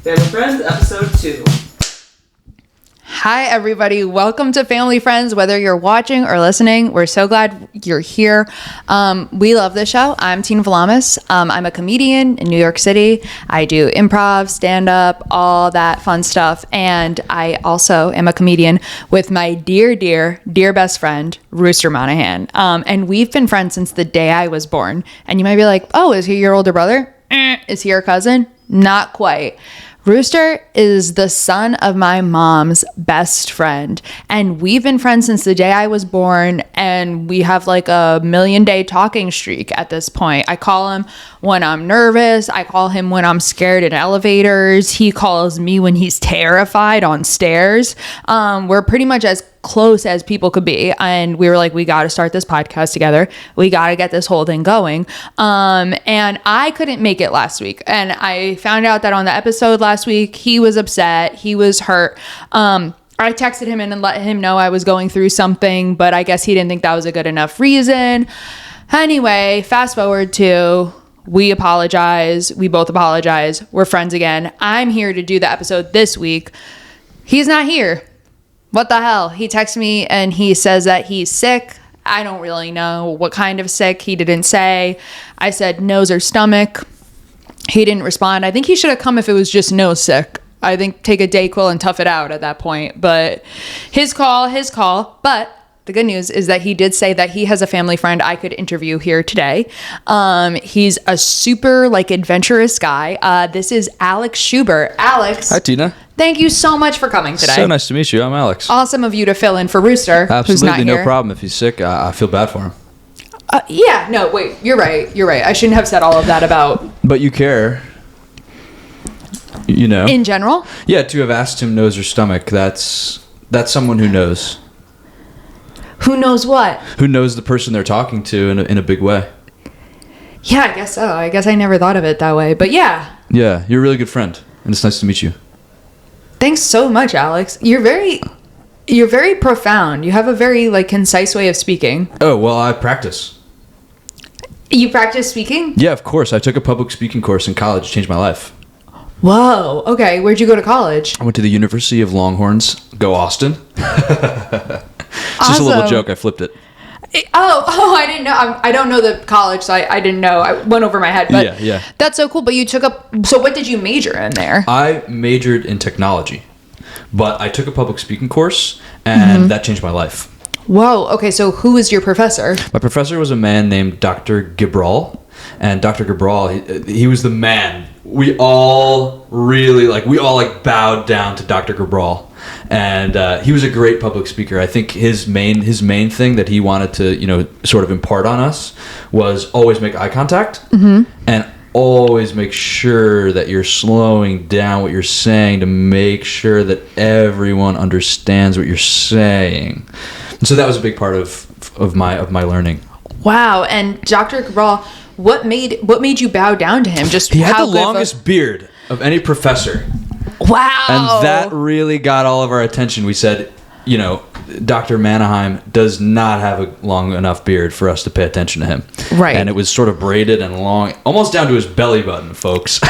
Family Friends, episode 2. Hi, everybody. Welcome to Family Friends. Whether you're watching or listening, we're so glad you're here. We love this show. I'm Tina Valamis. I'm a comedian in New York City. I do improv, stand-up, all that fun stuff. And I also am a comedian with my dear best friend, Rooster Monahan. And we've been friends since the day I was born. And you might be like, oh, is he your older brother? Is he your cousin? Not quite. Rooster is the son of my mom's best friend, and we've been friends since the day I was born, and we have like a 1,000,000-day talking streak at this point. I call him when I'm nervous. I call him when I'm scared in elevators. He calls me when he's terrified on stairs. We're pretty much as close as people could be, and we were like, we got to start this podcast together. We got to get this whole thing going. And I couldn't make it last week, and I found out that on the episode last week he was upset, he was hurt. I texted him and let him know I was going through something, but I guess he didn't think that was a good enough reason. Anyway, fast forward to we apologize, we both apologize, we're friends again. I'm here to do the episode this week. He's not here. What the hell? He texts me and he says that he's sick. I don't really know what kind of sick. He didn't say. I said nose or stomach. He didn't respond. I think he should have come if it was just nose sick. I think take a Dayquil and tough it out at that point. But his call. But the good news is that he did say that he has a family friend I could interview here today. He's a super adventurous guy. This is Alex Schubert. Alex. Hi, Tina. Thank you so much for coming today. So nice to meet you. I'm Alex. Awesome of you to fill in for Rooster, Absolutely, who's not here. no problem. If he's sick, I feel bad for him. Yeah, no, wait, you're right. I shouldn't have said all of that about... But you care, you know. In general? Yeah, to have asked him nose or stomach, that's someone who knows. Who knows what? Who knows the person they're talking to in a big way. Yeah, I guess so. I guess I never thought of it that way, but yeah. Yeah, you're a really good friend, and it's nice to meet you. Thanks so much, Alex. You're very profound. You have a very concise way of speaking. Oh, well, I practice. You practice speaking? Yeah, of course. I took a public speaking course in college. It changed my life. Whoa. Okay. Where'd you go to college? I went to the University of Longhorns. Go Austin. It's just a little joke. I flipped it. Oh, I didn't know. I don't know the college, so I didn't know. I went over my head, but yeah. That's so cool. But you took up... So what did you major in there? I majored in technology, but I took a public speaking course, and that changed my life. Whoa. Okay, so who was your professor? My professor was a man named Dr. Gibral, and Dr. Gibral, he was the man. We all really bowed down to Dr. Gibral. And he was a great public speaker. I think his main thing that he wanted to, sort of impart on us was always make eye contact and always make sure that you're slowing down what you're saying to make sure that everyone understands what you're saying. And so that was a big part of my learning. Wow. And Dr. Gibral, what made you bow down to him? He had the longest beard of any professor. Wow. And that really got all of our attention. We said, Dr. Mannheim does not have a long enough beard for us to pay attention to him. Right. And it was sort of braided and long, almost down to his belly button, folks.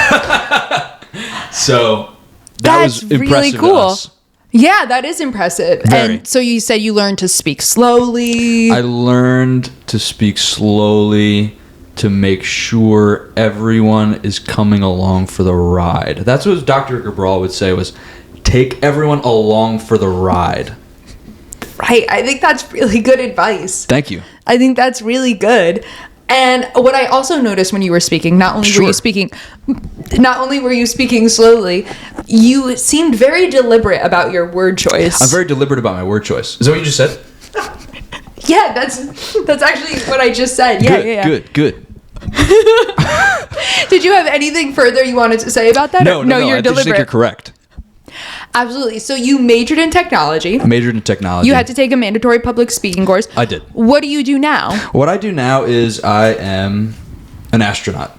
So that's was impressive really cool. to us. Yeah, that is impressive. Very. And so you said you learned to speak slowly. I learned to speak slowly to make sure everyone is coming along for the ride. That's what Dr. Gibral would say, was take everyone along for the ride. Right. I think that's really good advice. Thank you. I think that's really good. And what I also noticed when you were speaking, not only were you speaking slowly, you seemed very deliberate about your word choice. I'm very deliberate about my word choice. Is that what you just said? Yeah, that's actually what I just said. Yeah. Good. Did you have anything further you wanted to say about that? No, you're I deliberate. just think you're correct. Absolutely. So you majored in technology. You had to take a mandatory public speaking course. I did. What do you do now? What I do now is I am an astronaut.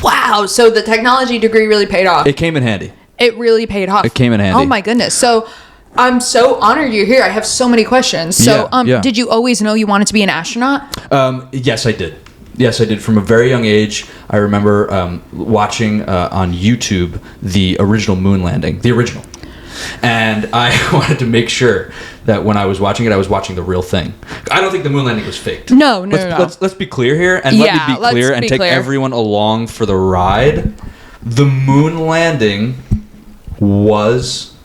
Wow. So the technology degree really paid off. It came in handy. It really paid off. It came in handy. Oh my goodness. So I'm so honored you're here. I have so many questions. So Yeah. did you always know you wanted to be an astronaut? Yes, I did. Yes, I did. From a very young age, I remember watching on YouTube the original moon landing, the original. And I wanted to make sure that when I was watching it, I was watching the real thing. I don't think the moon landing was faked. No. Let's be clear here, and let me be clear and take everyone along for the ride. The moon landing was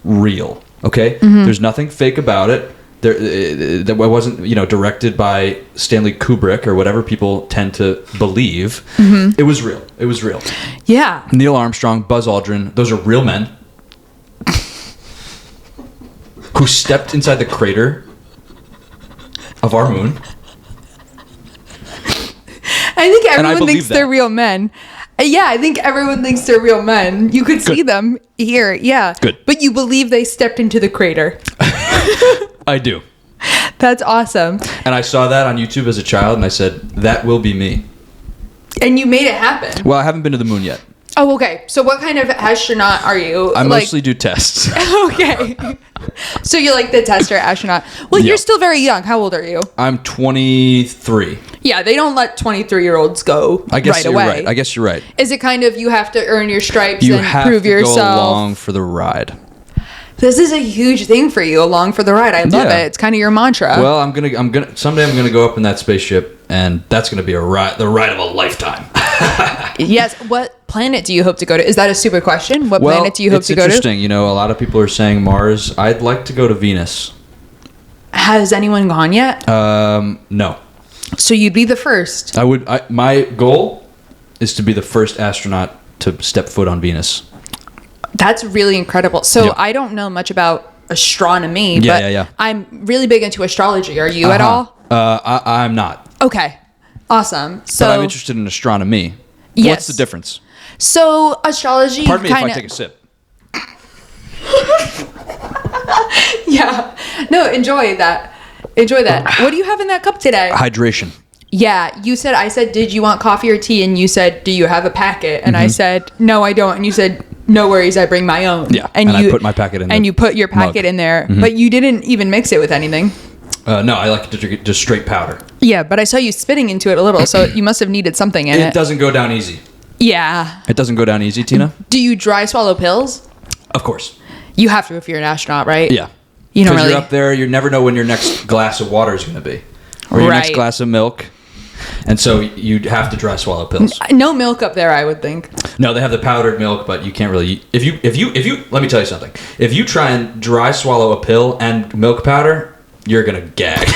real. Okay, there's nothing fake about it. That wasn't, directed by Stanley Kubrick or whatever people tend to believe. It was real. It was real. Yeah. Neil Armstrong, Buzz Aldrin, those are real men who stepped inside the crater of our moon. I think everyone thinks they're real men. Yeah, I think everyone thinks they're real men. You could see them here. Yeah. Good. But you believe they stepped into the crater. I do. That's awesome. And I saw that on YouTube as a child, and I said, that will be me. And you made it happen. Well, I haven't been to the moon yet. Oh, okay. So what kind of astronaut are you? I mostly do tests. Okay. So you're like the tester astronaut. Well, you're still very young. How old are you? I'm 23. Yeah, they don't let 23-year-olds go I guess right you're away. right. I guess you're right. Is it kind of you have to earn your stripes You and have prove to yourself? go along for the ride. This is a huge thing for you, along for the ride. I love it. It's kind of your mantra. Well, someday I'm gonna go up in that spaceship, and that's gonna be the ride of a lifetime. Yes. What planet do you hope to go to? Is that a stupid question? What planet do you hope to go to? It's interesting. A lot of people are saying Mars. I'd like to go to Venus. Has anyone gone yet? No. So you'd be the first. My goal is to be the first astronaut to step foot on Venus. That's really incredible. So Yep. I don't know much about astronomy, Yeah, but yeah. I'm really big into astrology. Are you at all? I'm not. Okay. Awesome. So But I'm interested in astronomy. Yes. What's the difference? So astrology. Pardon me if I take a sip. Yeah. No, enjoy that. What do you have in that cup today? Hydration. Yeah, I said, did you want coffee or tea? And you said, do you have a packet? And I said, no, I don't. And you said, no worries, I bring my own. Yeah, and I put my packet in And the you put your packet mug. in there, but you didn't even mix it with anything. No, I like to drink it just straight powder. Yeah, but I saw you spitting into it a little, so you must have needed something in it. It doesn't go down easy. Yeah. It doesn't go down easy, Tina? Do you dry swallow pills? Of course. You have to if you're an astronaut, right? Yeah. You don't Because really. you're up there, you never know when your next glass of water is going to be. Or your next Right. glass of milk. And so you'd have to dry swallow pills. No milk up there, I would think. No, they have the powdered milk, but you can't really. If you, let me tell you something. If you try and dry swallow a pill and milk powder, you're gonna gag.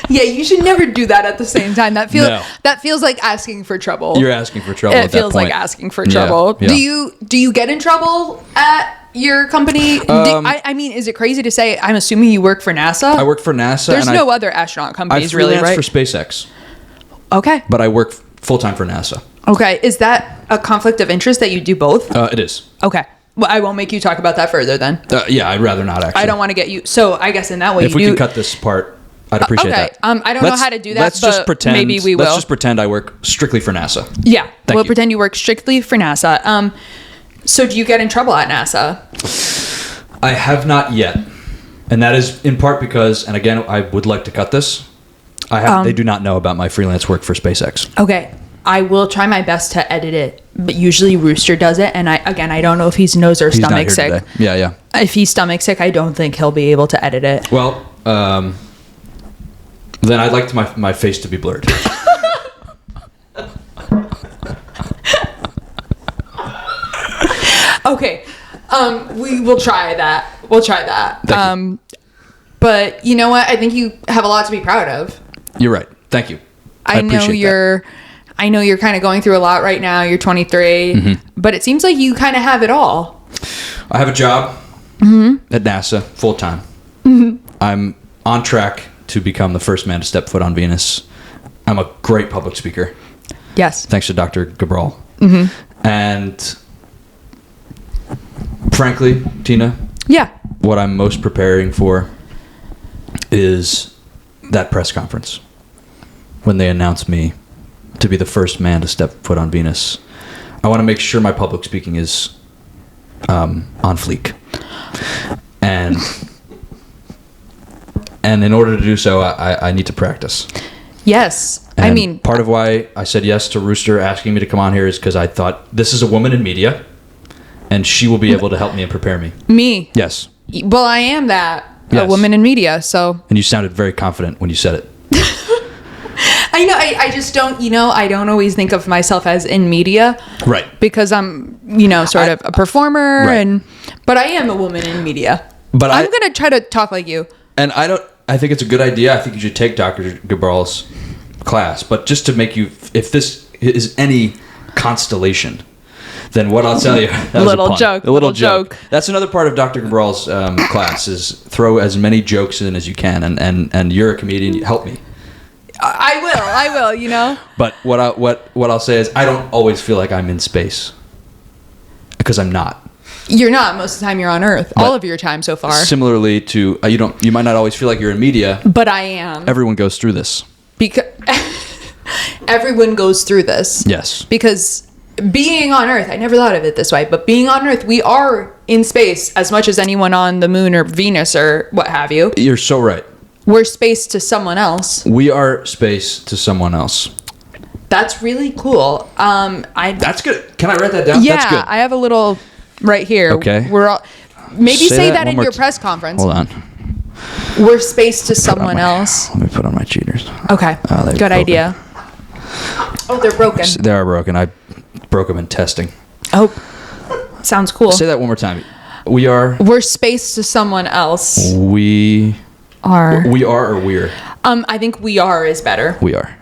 Yeah, you should never do that at the same time. That feels like asking for trouble. You're asking for trouble. It at feels that point. like asking for trouble. Yeah. Do you get in trouble at your company? I mean, is it crazy to say? I'm assuming you work for NASA. I work for NASA. There's and no other astronaut I companies, really, freelance right? for SpaceX, Okay. but I work full time for NASA. Okay. Is that a conflict of interest that you do both? It is. Okay. Well, I won't make you talk about that further then. Yeah, I'd rather not actually. I don't want to get you. So I guess in that way, If we can cut this part, I'd appreciate okay. that. I don't know how to do that. Let's just but pretend. Maybe we will. Let's just pretend I work strictly for NASA. Yeah. We'll you. pretend you work strictly for NASA. So do you get in trouble at NASA? I have not yet, and that is in part because, and again, I would like to cut this. They do not know about my freelance work for SpaceX. Okay. I will try my best to edit it, but usually Rooster does it. And I don't know if he's nose or He's not stomach here sick. today. Yeah. If he's stomach sick, I don't think he'll be able to edit it. Well, then I'd like my face to be blurred. Okay. We will try that. We'll try that. Thank you. But you know what? I think you have a lot to be proud of. You're right. Thank you. I appreciate that. I know you're kind of going through a lot right now. You're 23, but it seems like you kind of have it all. I have a job at NASA full time. I'm on track to become the first man to step foot on Venus. I'm a great public speaker. Yes. Thanks to Dr. Gabral. And frankly, Tina, Yeah. what I'm most preparing for is that press conference when they announce me to be the first man to step foot on Venus. I want to make sure my public speaking is on fleek. And in order to do so, I need to practice. Yes. And I mean, part of why I said yes to Rooster asking me to come on here is because I thought this is a woman in media, and she will be able to help me and prepare me. me. Yes. Well, I am that. A Yes. woman in media, so. And you sounded very confident when you said it. I know, I just don't, I don't always think of myself as in media. Right. Because I'm, sort of a performer, Right. but I am a woman in media. But I'm going to try to talk like you. And I think it's a good idea. I think you should take Dr. Gabral's class. But just to make you, if this is any constellation, then what I'll tell you, that was Little a pun. joke, A little little joke. joke. That's another part of Dr. Gabral's class is throw as many jokes in as you can. And you're a comedian. Help me. I will, But what I'll say is I don't always feel like I'm in space because I'm not. You're not. Most of the time you're on Earth. All of your time so far. Similarly to you might not always feel like you're in media. But I am. Everyone goes through this. Because everyone goes through this. Yes. Because being on Earth, I never thought of it this way, but being on Earth, we are in space as much as anyone on the moon or Venus or what have you. You're so right. We're space to someone else. We are space to someone else. That's really cool. That's good. Can I write that down? Yeah, That's good. I have a little right here. Okay. We're all, maybe say that one in more your press conference. Hold on. We're space to someone else. Let me put on my cheaters. Okay. they're Good broken. idea. Oh, they're broken. They are broken. I broke them in testing. Oh, sounds cool. Say that one more time. We're space to someone else. we Are. or we're? I think we are is better. We are.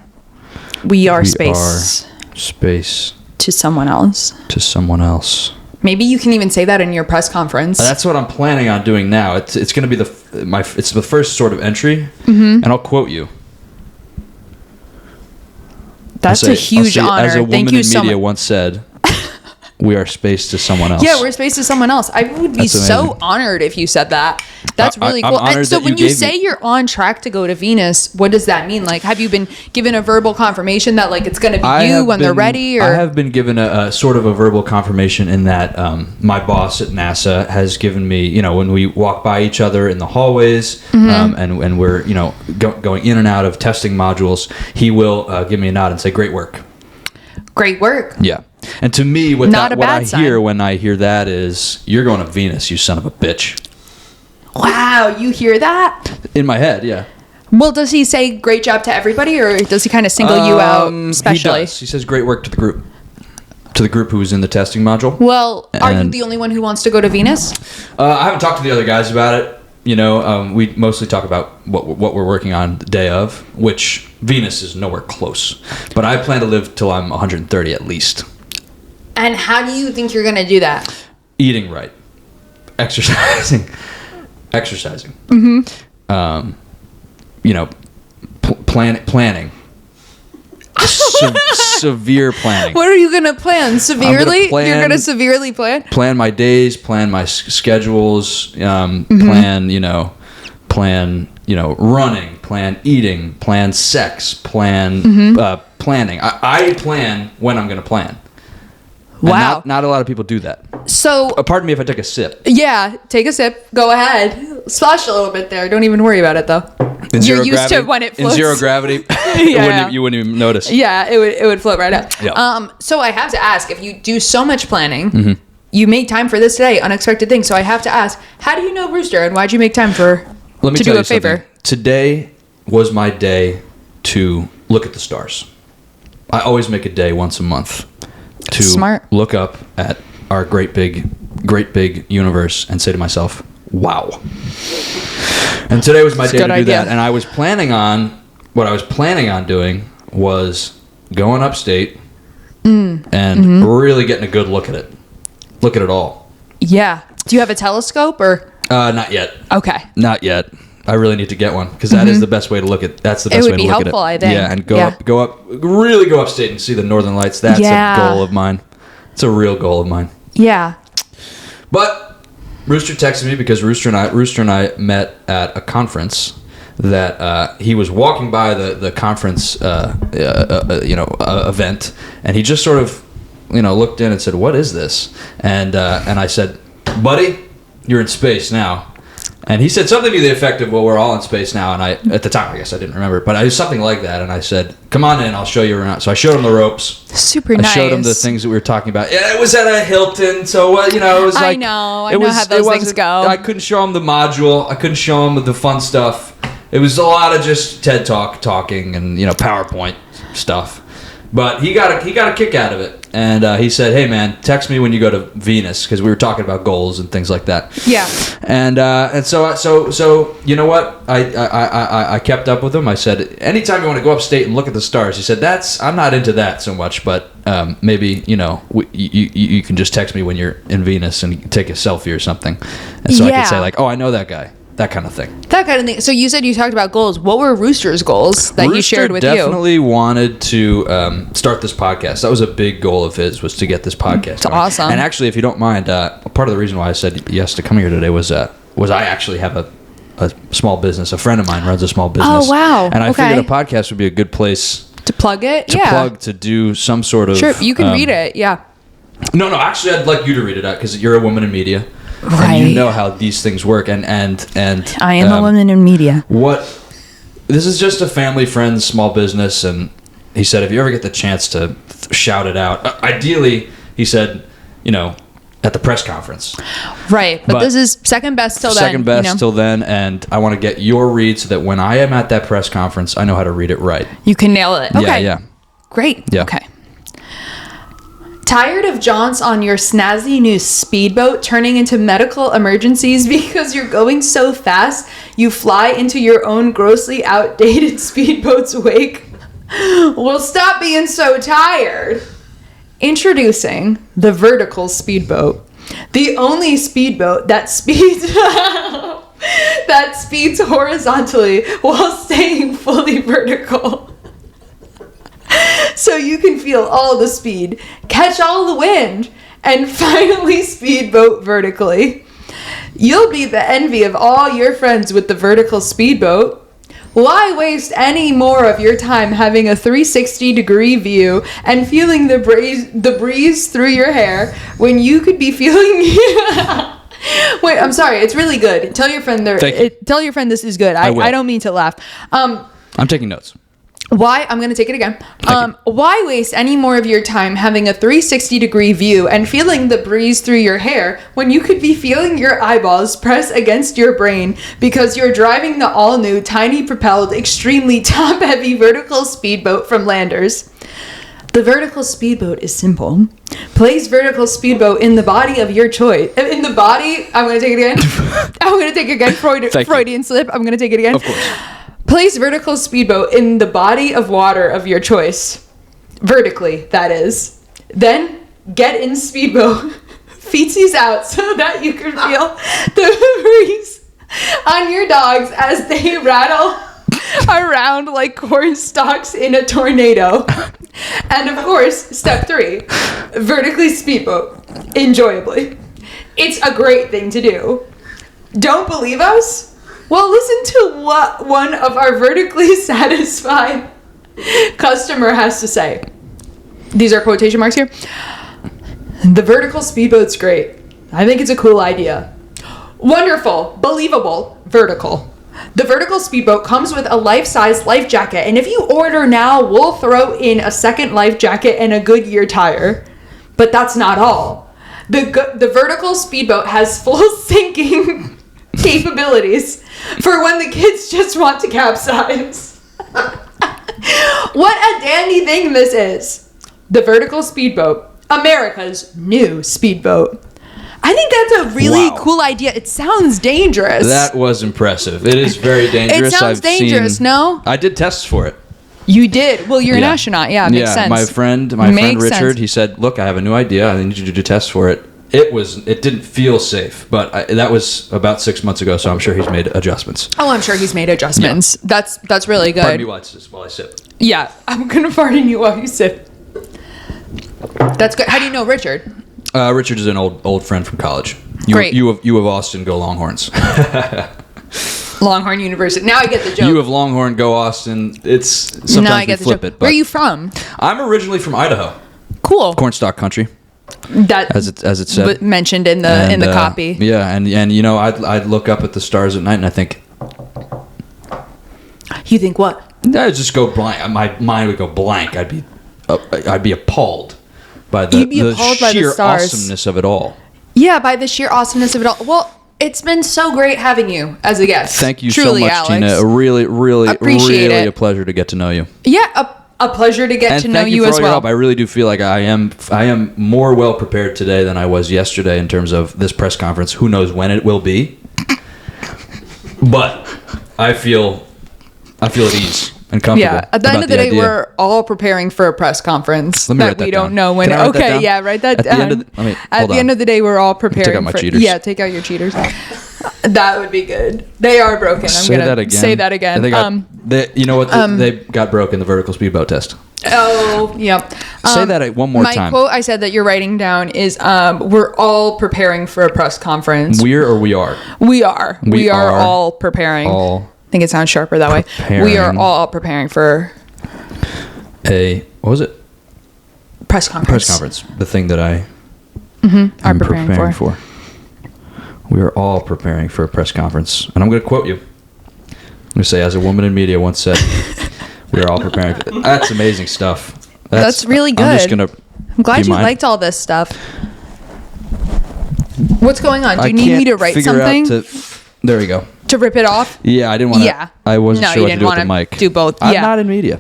We are We space are space to someone else. to someone else. Maybe you can even say that in your press conference. That's what I'm planning on doing now. It's going to be it's the first sort of entry, and I'll quote you. That's a huge honor. As a woman Thank you in so media much. once said, we are space to someone else. Yeah, we're space to someone else. I would be That's so amazing. honored if you said that. That's really I'm cool. honored And so that when you you gave say me- you're on track to go to Venus, what does that mean? Like, have you been given a verbal confirmation that like it's going to be you when they're ready? Or I have been given a sort of a verbal confirmation in that my boss at NASA has given me, when we walk by each other in the hallways and we're, going in and out of testing modules, he will give me a nod and say, "Great work." great work. Yeah. And to me, what Not a I bad sign. hear when I hear that is, "You're going to Venus, you son of a bitch." Wow, you hear that? In my head, yeah. Well, does he say great job to everybody, or does he kind of single you out specially? He does. He says, "Great work" to the group. To the group who was in the testing module. Well, are you And- the only one who wants to go to Venus? I haven't talked to the other guys about it. We mostly talk about what we're working on the day of, which Venus is nowhere close. But I plan to live till I'm 130 at least. And how do you think you're going to do that? Eating right, exercising. Mm-hmm. Planning. Severe planning. What are you going to plan? Severely? plan- You're going to severely plan? Plan my days, plan my schedules, Mm-hmm. plan running, plan eating, plan sex, plan Mm-hmm. planning. I plan when I'm going to plan. And Wow. not a lot of people do that. So, Pardon me if I take a sip. yeah, take a sip. Go ahead. Splash a little bit there. Don't even worry about it, though. You're used to when it floats. In zero gravity, Yeah. you wouldn't even notice. Yeah, it would float right up. Yeah. So I have to ask, if you do so much planning, you made time for this today, unexpected thing. So I have to ask, how do you know Rooster, and why'd you make time Let me to tell do you a favor? something. Today was my day to look at the stars. I always make a day once a month to Smart. look up at our great big universe and say to myself, "Wow." And today was my day a to good do idea. that. And I was planning on doing was going upstate and really getting a good look at it. Look at it all. Yeah. Do you have a telescope or? Not yet. Okay. Not yet. I really need to get one because that is the best way to look at. That's the best would way to be look helpful, at it. I think. Yeah, and Yeah. really go upstate and see the northern lights. That's Yeah. a goal of mine. It's a real goal of mine. Yeah. But Rooster texted me because Rooster and I met at a conference that he was walking by the conference event, and he just sort of looked in and said, "What is this?" And I said, "Buddy, you're in space now." And he said something to the effect of, well, we're all in space now. And at the time, I guess I didn't remember, but I was something like that. And I said, come on in, I'll show you around. So I showed him the ropes. Super nice. I showed him the things that we were talking about. Yeah, it was at a Hilton. So, it was like... I know how those things go. I couldn't show him the module. I couldn't show him the fun stuff. It was a lot of just TED talking and, PowerPoint stuff. But he got a kick out of it, and he said, "Hey man, text me when you go to Venus," because we were talking about goals and things like that. Yeah. And so you know what? I kept up with him. I said, "Anytime you want to go upstate and look at the stars," he said, "I'm not into that so much, but maybe you can just text me when you're in Venus and take a selfie or something." And so I could say like, "Oh, I know that guy." That kind of thing. So you said you talked about goals. What were Rooster's goals that he shared with you? Rooster definitely wanted to start this podcast. That was a big goal of his, was to get this podcast. It's awesome. And actually, if you don't mind, part of the reason why I said yes to come here today was I actually have a small business. A friend of mine runs a small business. Oh, wow. And I figured a podcast would be a good place to plug it. To do some sort of... Sure, you can read it. Yeah. No, actually, I'd like you to read it out because you're a woman in media. Right. And you know how these things work, and I am a woman in media. This is just a family friend small business, and he said if you ever get the chance to shout it out, ideally, he said, at the press conference. Right, but this is second best till then. Second best till then, and I want to get your read so that when I am at that press conference, I know how to read it right. You can nail it. Okay. Yeah. Great. Yeah. Okay. Tired of jaunts on your snazzy new speedboat turning into medical emergencies because you're going so fast you fly into your own grossly outdated speedboat's wake? Well, stop being so tired. Introducing the vertical speedboat, the only speedboat that speeds horizontally while staying fully vertical. So you can feel all the speed, catch all the wind, and finally speedboat vertically. You'll be the envy of all your friends with the vertical speedboat. Why waste any more of your time having a 360-degree view and feeling the breeze through your hair when you could be feeling... Wait, I'm sorry. It's really good. Tell your friend tell your friend this is good. I don't mean to laugh. I'm taking notes. Why? I'm going to take it again. Why waste any more of your time having a 360-degree view and feeling the breeze through your hair when you could be feeling your eyeballs press against your brain because you're driving the all-new, tiny-propelled, extremely top-heavy vertical speedboat from Landers? The vertical speedboat is simple. Place vertical speedboat in the body of your choice. In the body... I'm going to take it again. I'm going to take it again. Freudian slip. I'm going to take it again. Of course. Place vertical speedboat in the body of water of your choice. Vertically, that is. Then get in speedboat. Feetsies out so that you can feel the breeze on your dogs as they rattle around like corn stalks in a tornado. And of course, step 3, vertically speedboat. Enjoyably. It's a great thing to do. Don't believe us? Well, listen to what one of our vertically satisfied customer has to say. These are quotation marks here. The vertical speedboat's great. I think it's a cool idea. Wonderful, believable, vertical. The vertical speedboat comes with a life-size life jacket, and if you order now, we'll throw in a second life jacket and a Goodyear tire. But that's not all. The vertical speedboat has full sinking capabilities for when the kids just want to capsize. What a dandy thing this is. The vertical speedboat, America's new speedboat. I think that's a really cool idea. It sounds dangerous. That was impressive. It is very dangerous. It sounds dangerous, no? I did tests for it. You did? Well, you're an astronaut. Yeah, it makes sense. My friend Richard, he said, look, I have a new idea. I need you to do tests for it. It didn't feel safe, but that was about 6 months ago, so I'm sure he's made adjustments. Oh, I'm sure he's made adjustments. Yeah. That's really good. Pardon me while I sip. Yeah, I'm gonna pardon you while you sip. That's good. How do you know Richard? Richard is an old friend from college. Great. U of Austin, go Longhorns. Longhorn University. Now I get the joke. U of Longhorn, go Austin. It's sometimes now I get we flip the joke. it. Where are you from? I'm originally from Idaho. Cool. Cornstalk country. That as it said, mentioned in the copy. Yeah, and I'd look up at the stars at night and I think, you think what? I'd just go blank. My mind would go blank. I'd be appalled by the sheer awesomeness of it all. Yeah, by the sheer awesomeness of it all. Well, it's been so great having you as a guest. Thank you Truly, so much, Alex. Tina. Really Appreciate a pleasure to get to know you. Yeah, a pleasure to get to know you for as all your well. help. I really do feel like I am more well prepared today than I was yesterday in terms of this press conference. Who knows when it will be? But I feel at ease and comfortable. Yeah, at the end of the day, idea. we're all preparing for a press conference Let me write that we that don't down. know when. Can I write that Okay, down? yeah, write that At the down. end of the- At the end of the day, we're all preparing. Take out my cheaters. Yeah, take out your cheaters. That would be good. They are broken. I'm gonna say that again. You know what? They got broken. The vertical speedboat test. Oh, yep. Say that one more time. My quote I said that you're writing down is, "We're all preparing for a press conference." We are. We are all preparing. I think it sounds sharper that way. We are all preparing for what was it? Press conference. Press conference. The thing that I are am preparing for. We are all preparing for a press conference. And I'm going to quote you. I'm going to say, as a woman in media once said, we are all preparing. That's amazing stuff. That's really good. I'm just going to... I'm glad you liked all this stuff. What's going on? Do you need me to write something? There we go. To rip it off? Yeah, I didn't want to... Yeah. I wasn't sure what to do with the mic. Do both. I'm not in media.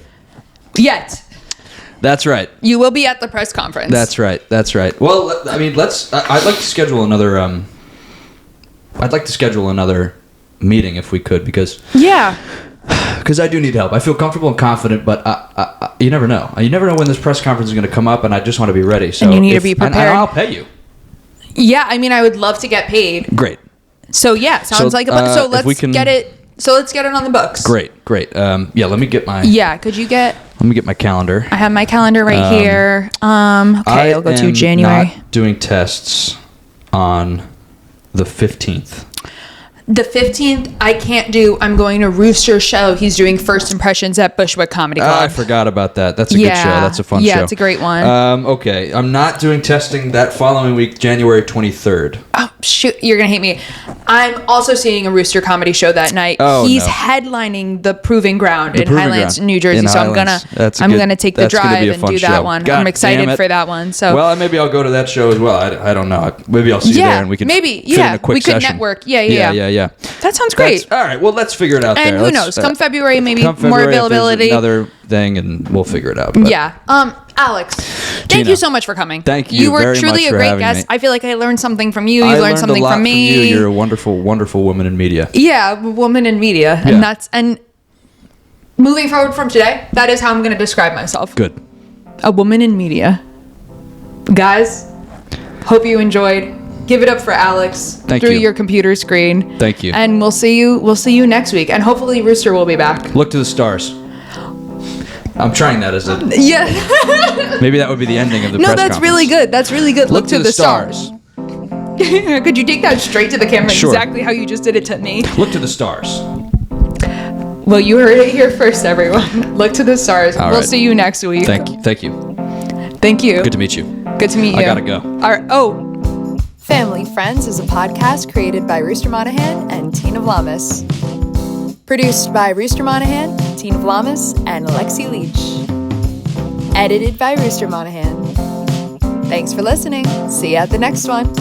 Yet. That's right. You will be at the press conference. That's right. Well, I mean, I'd like to schedule another... I'd like to schedule another meeting if we could, because... Yeah. Because I do need help. I feel comfortable and confident, but you never know. You never know when this press conference is going to come up, and I just want to be ready. So and you need to be prepared. And I'll pay you. Yeah, I mean, I would love to get paid. Great. So yeah, sounds like a so let's get it. So let's get it on the books. Great. Yeah, let me get my. Yeah, could you get? Let me get my calendar. I have my calendar right here. Okay, I'll go to January. Not doing tests on the 15th. The 15th, I can't do. I'm going to Rooster show. He's doing first impressions at Bushwick Comedy Club. I forgot about that. That's a good show. That's a fun show. Yeah, it's a great one. Okay, I'm not doing testing that following week, January 23rd. Oh, shoot. You're going to hate me. I'm also seeing a Rooster comedy show that night. He's headlining the Proving Ground in Highlands, New Jersey. So I'm going to take the drive and do that one. I'm excited for that one. So well, maybe I'll go to that show as well. I don't know. Maybe I'll see you there and we can fit in a quick session. We could network. Yeah. That sounds great. All right. Well, let's figure it out and there. Who knows? Come February, maybe more availability. Another thing, and we'll figure it out. Yeah. Alex, thank you so much for coming. Thank you. You were very truly much a for great having guest. me. I feel like I learned something from you. You learned something from me. From you. You're a wonderful, wonderful woman in media. Yeah, woman in media, and moving forward from today, that is how I'm going to describe myself. Good. A woman in media. Guys, hope you enjoyed. Give it up for Alex through your computer screen. Thank you. And we'll see you next week. And hopefully Rooster will be back. Look to the stars. I'm trying that as a... Yeah. Maybe that would be the ending of the press conference. No, that's really good. That's really good. Look to the stars. Could you take that straight to the camera? Sure. Exactly how you just did it to me. Look to the stars. Well, you heard it here first, everyone. Look to the stars. We'll see you next week. Thank you. Thank you. Good to meet you. Good to meet you. I gotta go. All right. Family Friends is a podcast created by Rooster Monahan and Tina Vlamis. Produced by Rooster Monahan, Tina Vlamis, and Alexi Leach. Edited by Rooster Monahan. Thanks for listening. See you at the next one.